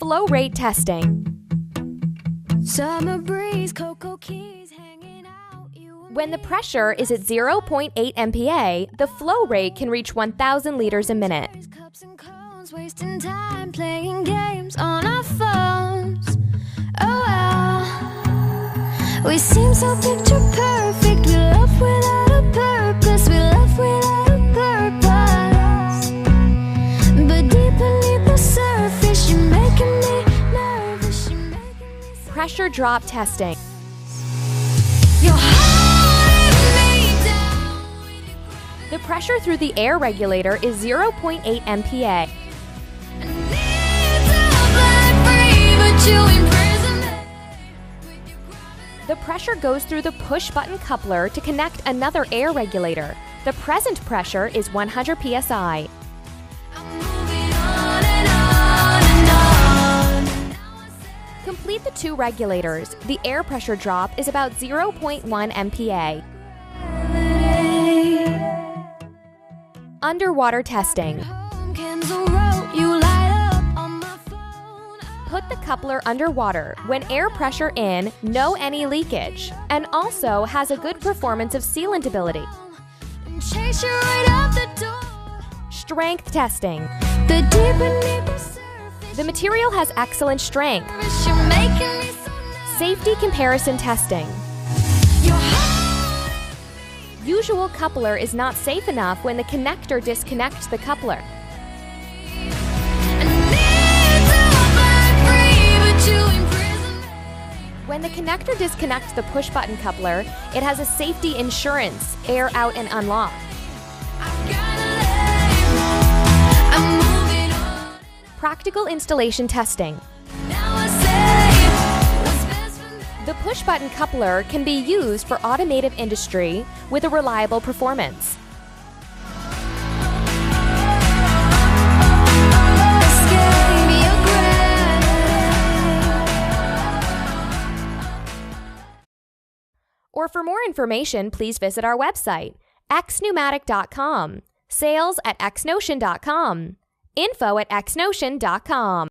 Flow rate testing. Summer breeze, cocoa keys hanging out. When the pressure is at 0.8 MPa, the flow rate can reach 1,000 liters a minute. Cups and cones, wasting time playing games on our phones. Oh well, we seem so picture perfect. We love without a purpose. We love without a purpose. But deep beneath the surface, you're making me nervous. You're making me so Pressure drop testing. you're holding me down with your gravity. The pressure through the air regulator is 0.8 MPa. I need to fly free, but you imprison me with your gravity. The pressure goes through the push-button coupler to connect another air regulator. The present pressure is 100 psi. I'm moving on and on and on. Now I say Complete the two regulators. The air pressure drop is about 0.1 MPa. Underwater testing. home, Kenzo wrote, you light up on my phone. Put the coupler underwater when air pressure in, no any leakage, and also has a good performance of sealant ability. And chase you right out the door. Strength testing. The deep beneath the surface. The material has excellent strength. You're making me so nervous. Safety comparison testing. You're holding Usual coupler is not safe enough when the connector disconnects the coupler. I need to fly free, but you imprison me. When the connector disconnects the push-button coupler, it has a safety insurance, air out and unlock. I've gotta let I'm moving on. Practical installation testing. Now I say what's best for me. The push-button coupler can be used for automotive industry with a reliable performance. Escape your gravity. Or for more information, please visit our website, xpneumatic.com, sales@xnotion.com, info@xnotion.com.